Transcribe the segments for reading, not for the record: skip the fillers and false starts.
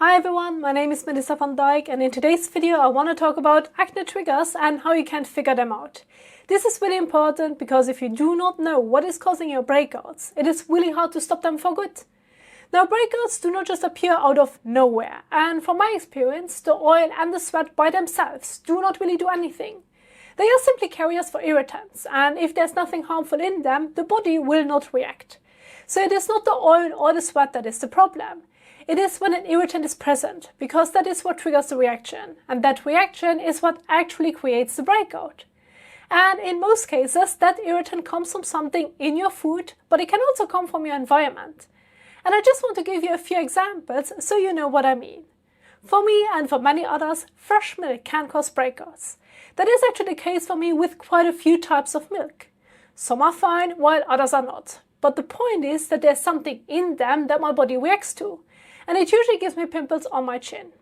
Hi everyone, my name is Melissa van Dijk, and in today's video I want to talk about acne triggers and how you can figure them out. This is really important because if you do not know what is causing your breakouts, it is really hard to stop them for good. Now, breakouts do not just appear out of nowhere, and from my experience, the oil and the sweat by themselves do not really do anything. They are simply carriers for irritants, and if there's nothing harmful in them, the body will not react. So it is not the oil or the sweat that is the problem. It is when an irritant is present, because that is what triggers the reaction, and that reaction is what actually creates the breakout. And in most cases, that irritant comes from something in your food, but it can also come from your environment. And I just want to give you a few examples so you know what I mean. For me and for many others, fresh milk can cause breakouts. That is actually the case for me with quite a few types of milk. Some are fine, while others are not. But the point is that there's something in them that my body reacts to. And it usually gives me pimples on my chin.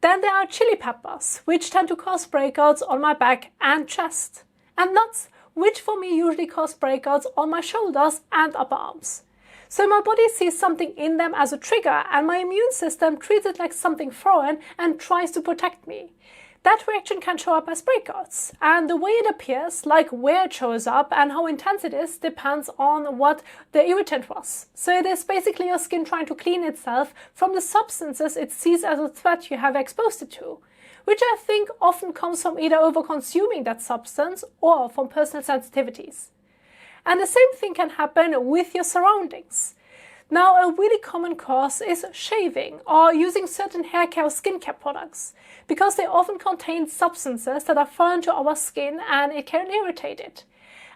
Then there are chili peppers, which tend to cause breakouts on my back and chest. And nuts, which for me usually cause breakouts on my shoulders and upper arms. So my body sees something in them as a trigger, and my immune system treats it like something foreign and tries to protect me. That reaction can show up as breakouts, and the way it appears, like where it shows up and how intense it is, depends on what the irritant was. So it is basically your skin trying to clean itself from the substances it sees as a threat you have exposed it to, which I think often comes from either over-consuming that substance or from personal sensitivities. And the same thing can happen with your surroundings. Now, a really common cause is shaving or using certain hair care or skincare products, because they often contain substances that are foreign to our skin and it can irritate it.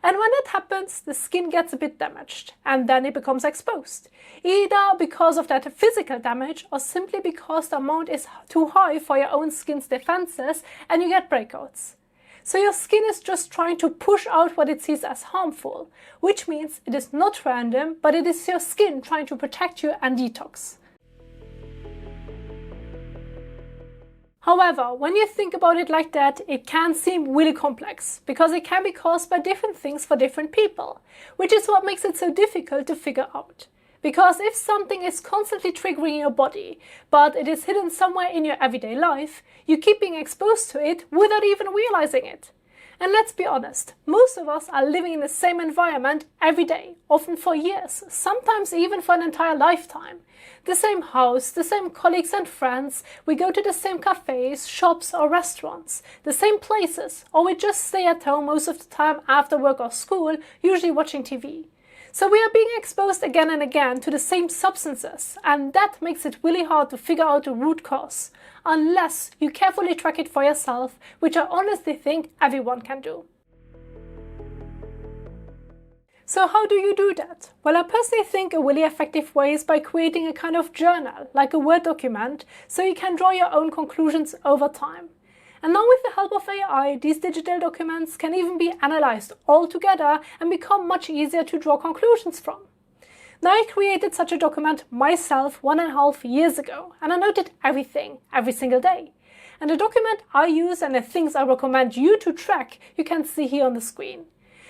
And when that happens, the skin gets a bit damaged and then it becomes exposed, either because of that physical damage or simply because the amount is too high for your own skin's defenses and you get breakouts. So your skin is just trying to push out what it sees as harmful, which means it is not random, but it is your skin trying to protect you and detox. However, when you think about it like that, it can seem really complex, because it can be caused by different things for different people, which is what makes it so difficult to figure out. Because if something is constantly triggering your body, but it is hidden somewhere in your everyday life, you keep being exposed to it without even realizing it. And let's be honest, most of us are living in the same environment every day, often for years, sometimes even for an entire lifetime. The same house, the same colleagues and friends, we go to the same cafes, shops or restaurants, the same places, or we just stay at home most of the time after work or school, usually watching TV. So we are being exposed again and again to the same substances, and that makes it really hard to figure out the root cause, unless you carefully track it for yourself, which I honestly think everyone can do. So how do you do that? Well, I personally think a really effective way is by creating a kind of journal, like a Word document, so you can draw your own conclusions over time. And now with the help of AI, these digital documents can even be analyzed all together and become much easier to draw conclusions from. Now, I created such a document myself 1.5 years ago, and I noted everything, every single day. And the document I use and the things I recommend you to track, you can see here on the screen.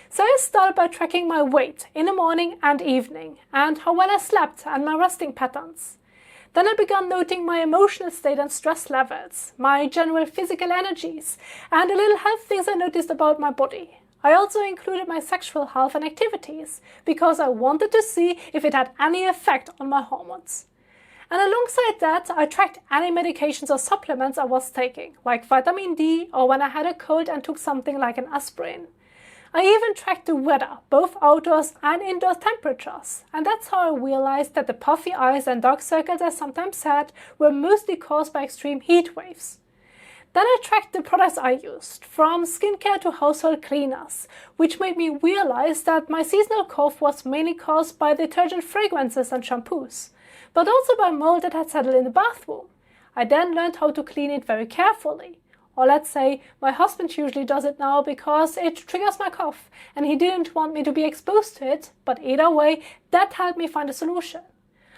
So I started by tracking my weight in the morning and evening, and how well I slept and my resting patterns. Then I began noting my emotional state and stress levels, my general physical energies, and the little health things I noticed about my body. I also included my sexual health and activities, because I wanted to see if it had any effect on my hormones. And alongside that, I tracked any medications or supplements I was taking, like vitamin D, or when I had a cold and took something like an aspirin. I even tracked the weather, both outdoors and indoor temperatures, and that's how I realized that the puffy eyes and dark circles I sometimes had were mostly caused by extreme heat waves. Then I tracked the products I used, from skincare to household cleaners, which made me realize that my seasonal cough was mainly caused by detergent fragrances and shampoos, but also by mold that had settled in the bathroom. I then learned how to clean it very carefully. Or let's say, my husband usually does it now because it triggers my cough and he didn't want me to be exposed to it, but either way, that helped me find a solution.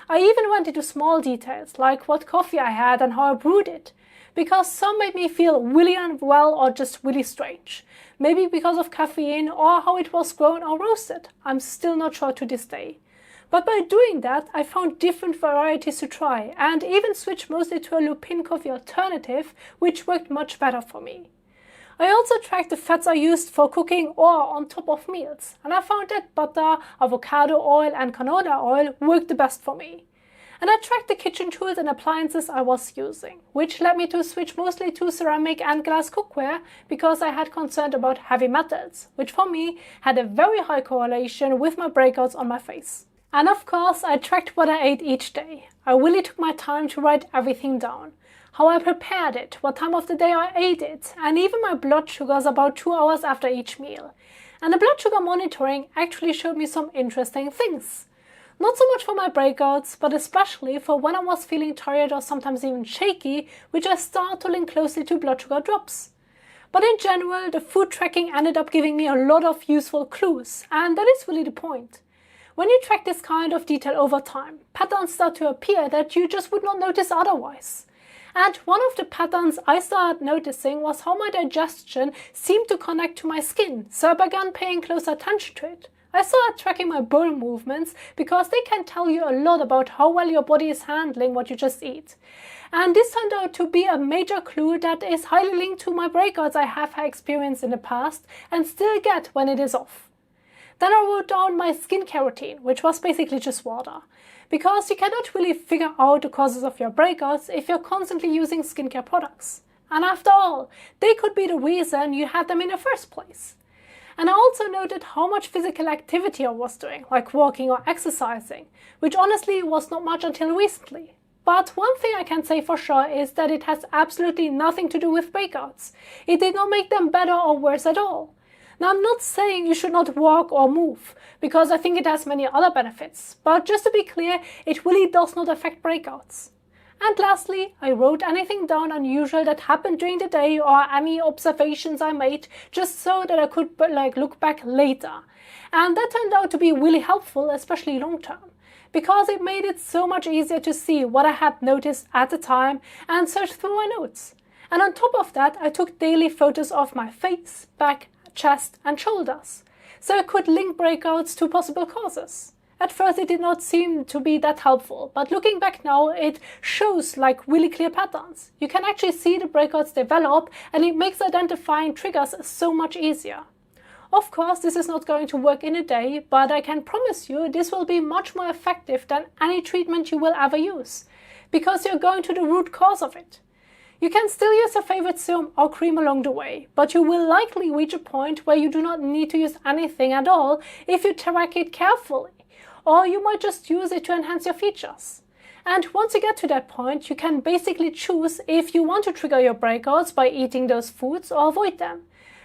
I even went into small details, like what coffee I had and how I brewed it, because some made me feel really unwell or just really strange. Maybe because of caffeine or how it was grown or roasted. I'm still not sure to this day. But by doing that, I found different varieties to try and even switched mostly to a lupin coffee alternative, which worked much better for me. I also tracked the fats I used for cooking or on top of meals, and I found that butter, avocado oil and canola oil worked the best for me. And I tracked the kitchen tools and appliances I was using, which led me to switch mostly to ceramic and glass cookware because I had concern about heavy metals, which for me had a very high correlation with my breakouts on my face. And of course, I tracked what I ate each day. I really took my time to write everything down. How I prepared it, what time of the day I ate it, and even my blood sugars about 2 hours after each meal. And the blood sugar monitoring actually showed me some interesting things. Not so much for my breakouts, but especially for when I was feeling tired or sometimes even shaky, which I start to link closely to blood sugar drops. But in general, the food tracking ended up giving me a lot of useful clues, and that is really the point. When you track this kind of detail over time, patterns start to appear that you just would not notice otherwise. And one of the patterns I started noticing was how my digestion seemed to connect to my skin, so I began paying close attention to it. I started tracking my bowel movements because they can tell you a lot about how well your body is handling what you just eat. And this turned out to be a major clue that is highly linked to my breakouts I have experienced in the past and still get when it is off. Then I wrote down my skincare routine, which was basically just water. Because you cannot really figure out the causes of your breakouts if you're constantly using skincare products. And after all, they could be the reason you had them in the first place. And I also noted how much physical activity I was doing, like walking or exercising, which honestly was not much until recently. But one thing I can say for sure is that it has absolutely nothing to do with breakouts. It did not make them better or worse at all. Now, I'm not saying you should not walk or move, because I think it has many other benefits, but just to be clear, it really does not affect breakouts. And lastly, I wrote anything down unusual that happened during the day or any observations I made, just so that I could look back later. And that turned out to be really helpful, especially long term, because it made it so much easier to see what I had noticed at the time and search through my notes. And on top of that, I took daily photos of my face, back, chest and shoulders, so I could link breakouts to possible causes. At first it did not seem to be that helpful, but looking back now it shows really clear patterns. You can actually see the breakouts develop and it makes identifying triggers so much easier. Of course, this is not going to work in a day, but I can promise you this will be much more effective than any treatment you will ever use, because you're going to the root cause of it. You can still use your favorite serum or cream along the way, but you will likely reach a point where you do not need to use anything at all if you track it carefully, or you might just use it to enhance your features. And once you get to that point, you can basically choose if you want to trigger your breakouts by eating those foods or avoid them,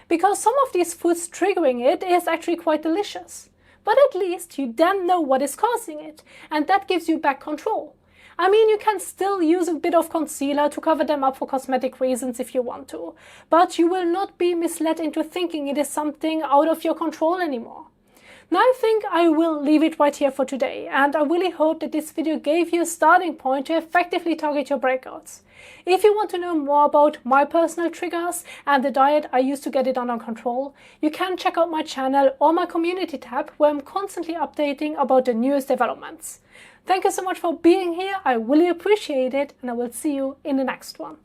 because some of these foods triggering it is actually quite delicious. But at least you then know what is causing it, and that gives you back control. I mean, you can still use a bit of concealer to cover them up for cosmetic reasons if you want to, but you will not be misled into thinking it is something out of your control anymore. Now I think I will leave it right here for today, and I really hope that this video gave you a starting point to effectively target your breakouts. If you want to know more about my personal triggers and the diet I use to get it under control, you can check out my channel or my community tab where I'm constantly updating about the newest developments. Thank you so much for being here, I really appreciate it, and I will see you in the next one.